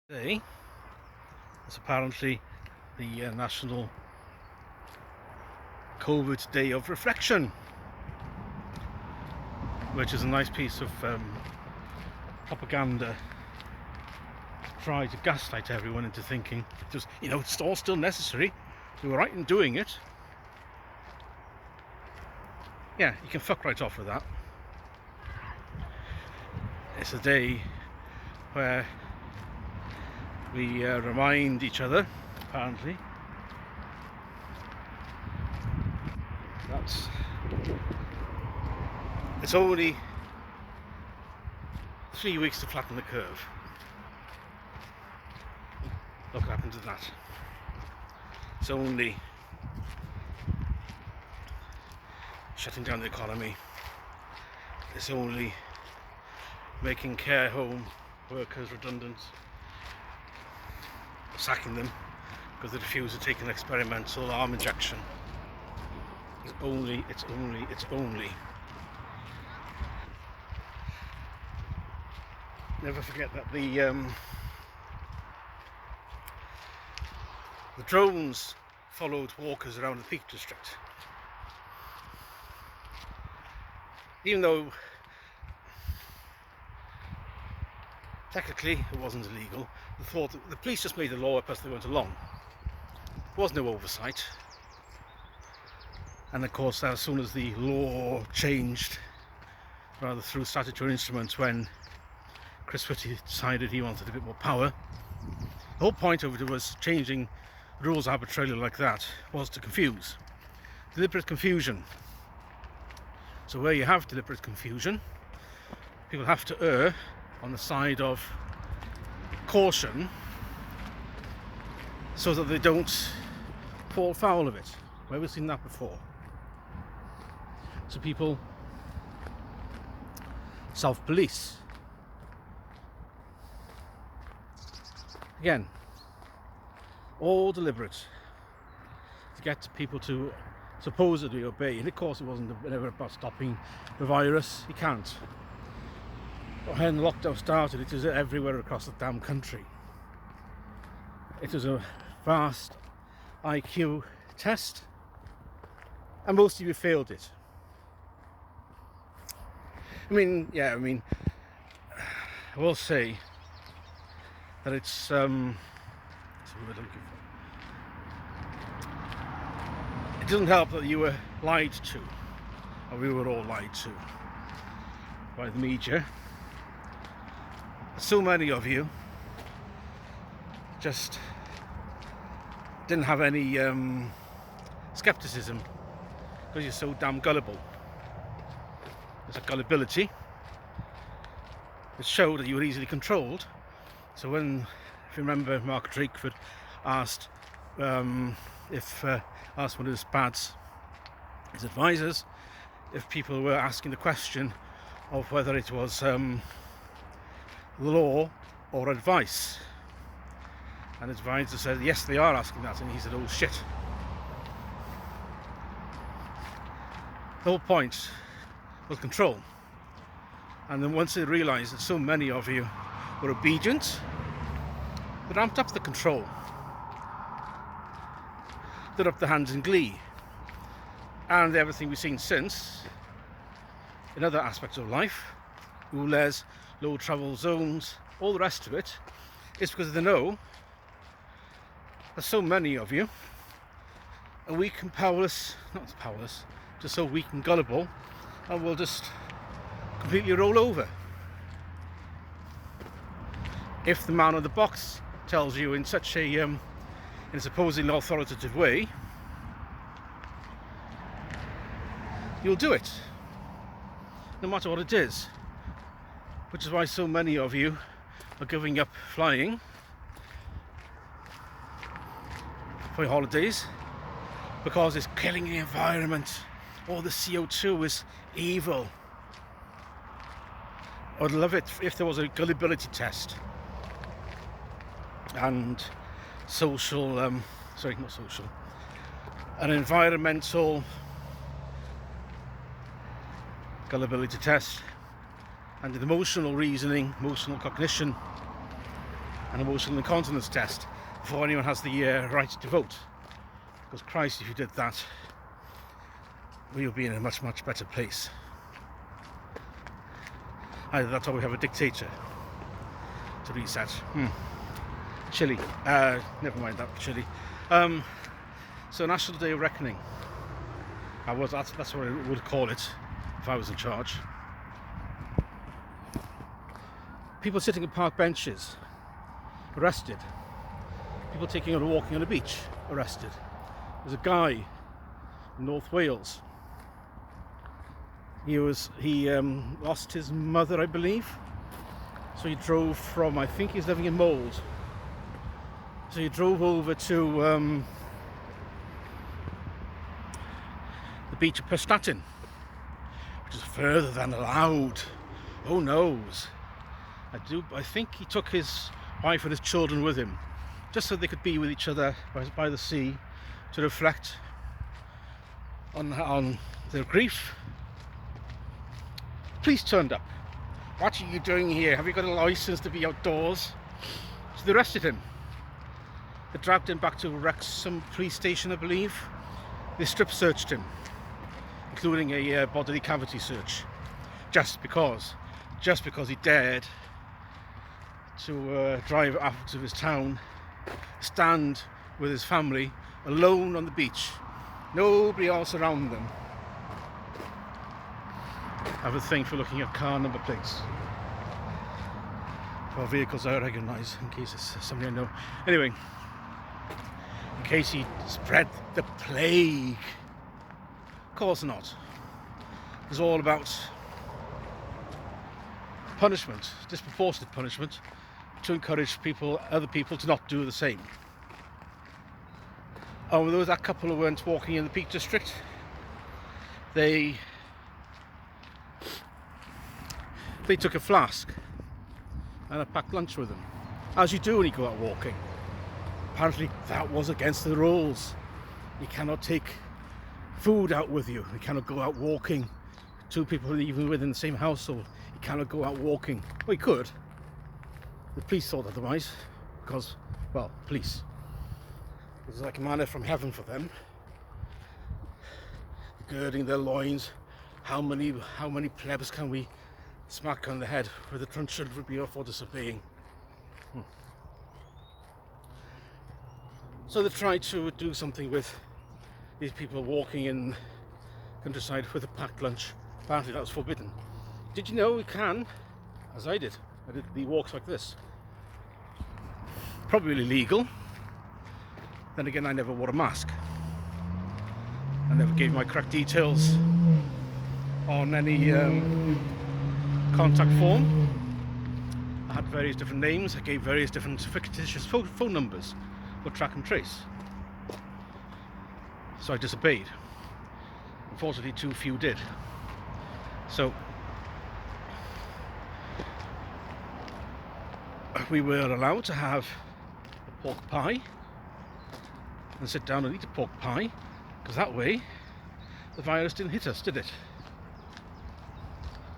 Today is apparently the National Covid Day of Reflection, which is a nice piece of propaganda to try to gaslight everyone into thinking just, it's all still necessary. We were right in doing it. Yeah, you can fuck right off with that. It's a day where we remind each other, apparently, that it's only 3 weeks to flatten the curve. Look what happened to that. It's only shutting down the economy. It's only making care home workers redundant, sacking them because they refuse to take an experimental arm injection. It's only. Never forget that the drones followed walkers around the Peak District. Even though technically it wasn't illegal, the police just made the law up as they went along. There was no oversight. And of course, as soon as the law changed, rather through statutory instruments, when Chris Whitty decided he wanted a bit more power, the whole point of it was changing rules arbitrarily like that was to confuse. Deliberate confusion. So where you have deliberate confusion, people have to err on the side of caution so that they don't fall foul of it. Where we've seen that before. So people self-police. Again, all deliberate to get people to supposedly obey. And of course it wasn't ever about stopping the virus. You can't. When the lockdown started, it was everywhere across the damn country. It was a vast IQ test, and most of you failed it. I will say that it's what's the word I'm looking for? It doesn't help that you were lied to, or we were all lied to by the media. So many of you just didn't have any skepticism because you're so damn gullible. There's a gullibility that showed that you were easily controlled. So when, if you remember, Mark Drakeford asked asked one of his pads, his advisors, if people were asking the question of whether it was law or advice, and his advisor said yes, they are asking that, and he said, oh shit. The whole point was control. And then once they realised that so many of you were obedient, they ramped up the control. They upped their hands in glee. And everything we've seen since, in other aspects of life, ULEZ, low travel zones, all the rest of it, is because they know that so many of you are weak and powerless, not powerless, just so weak and gullible, and will just completely roll over. If the man on the box tells you in such a in a supposedly authoritative way, you'll do it, no matter what it is. Which is why so many of you are giving up flying for your holidays, because it's killing the environment. All the CO2 is evil. I'd love it if there was a gullibility test and an environmental gullibility test and an emotional reasoning, emotional cognition an emotional incontinence test before anyone has the right to vote. Because Christ, if you did that, we would be in a much, much better place. Either that or we have a dictator to reset. Chile. Never mind that, Chile. So National Day of Reckoning. That's what I would call it if I was in charge. People sitting at park benches, arrested. People taking out a walking on a beach, arrested. There's a guy in North Wales. He lost his mother, I believe. So he drove from, I think he's living in Mold. So he drove over to the beach of Prestatyn, which is further than allowed. Oh knows. I think he took his wife and his children with him, just so they could be with each other by the sea, to reflect on their grief. Police turned up. What are you doing here? Have you got a license to be outdoors? So they arrested him. They dragged him back to Wrexham police station, I believe. They strip searched him, including a bodily cavity search, just because he dared to drive out of his town, stand with his family alone on the beach, nobody else around them. I have a thing for looking at car number plates for vehicles I recognise, in case it's somebody I know. Anyway, in case he spread the plague. Of course not. It's all about punishment, disproportionate punishment, to encourage other people to not do the same. Oh, there was that couple who went walking in the Peak District. They took a flask and a packed lunch with them, as you do when you go out walking. Apparently that was against the rules. You cannot take food out with you. You cannot go out walking. Two people even within the same household, you cannot go out walking. Well, you could. The police thought otherwise, because, well, police. It was like a manna from heaven for them. Girding their loins. How many plebs can we smack on the head with a truncheon would be for disobeying? So they tried to do something with these people walking in countryside with a packed lunch. Apparently that was forbidden. Did you know we can, as I did the walks like this? Probably illegal. Then again, I never wore a mask. I never gave my correct details on any contact form. I had various different names. I gave various different fictitious phone numbers for track and trace. So I disobeyed. Unfortunately, too few did. So we were allowed to have a pork pie and sit down and eat a pork pie, because that way the virus didn't hit us, did it?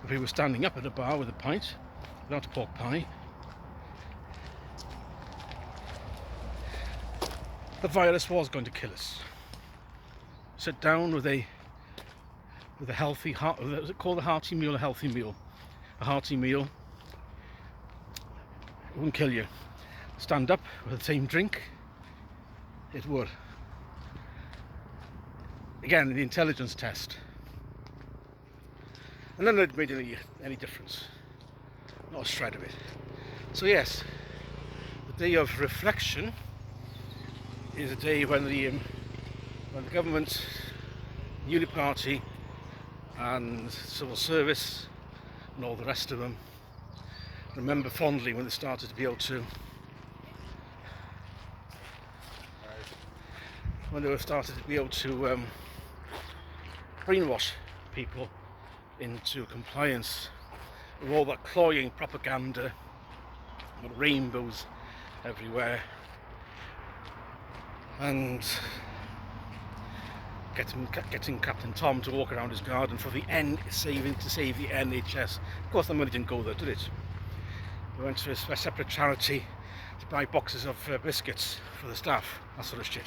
If we were standing up at a bar with a pint without a pork pie, the virus was going to kill us. Sit down with a healthy, was it called a hearty meal, a healthy meal? A hearty meal. It wouldn't kill you. Stand up with the same drink, it would. Again, the intelligence test. And none of it made any difference. Not a shred of it. So yes, the day of reflection is a day when the government, Unity Party and civil service and all the rest of them remember fondly when they started to be able to brainwash people into compliance with all that cloying propaganda, with rainbows everywhere, and getting Captain Tom to walk around his garden for the to save the NHS. Of course, the money didn't go there, did it? It went to a separate charity to buy boxes of biscuits for the staff, that sort of shit.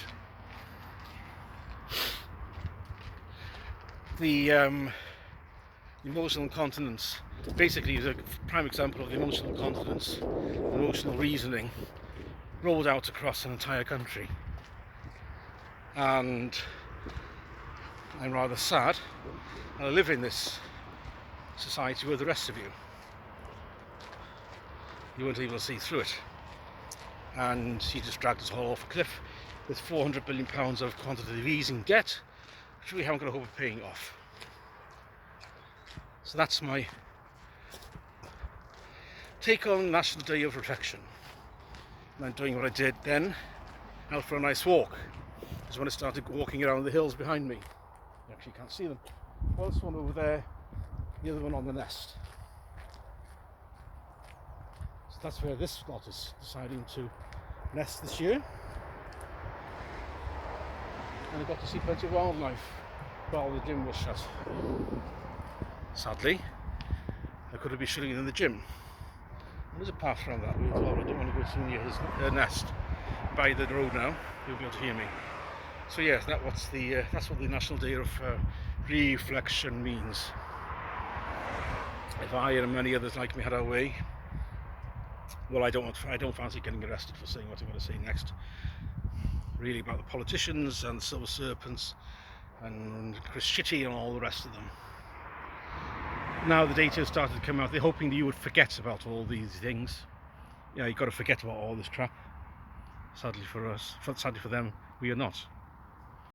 The emotional incontinence basically is a prime example of the emotional incontinence, emotional reasoning rolled out across an entire country. And I'm rather sad, and I live in this society with the rest of you. You weren't able to see through it, and he just dragged us all off a cliff with £400 billion of quantitative easing debt, which we haven't got a hope of paying off. So that's my take on National Day of Reflection. And I'm doing what I did then, out for a nice walk. Is when I started walking around the hills behind me. You actually can't see them. Well, this one over there, the other one on the nest. So that's where this lot is deciding to nest this year. And I got to see plenty of wildlife while the gym was shut. Sadly, I could have been shooting in the gym. There's a path around that way as well. I don't want to go too near his nest. By the road now, you'll be able to hear me. So yes, that's what the National Day of Reflection means. If I and many others like me had our way, well, I don't fancy getting arrested for saying what I'm going to say next. Really about the politicians and the Silver Serpents and Chris Chitty and all the rest of them. Now the data has started to come out. They're hoping that you would forget about all these things. Yeah, you've got to forget about all this crap. Sadly for us, sadly for them, we are not.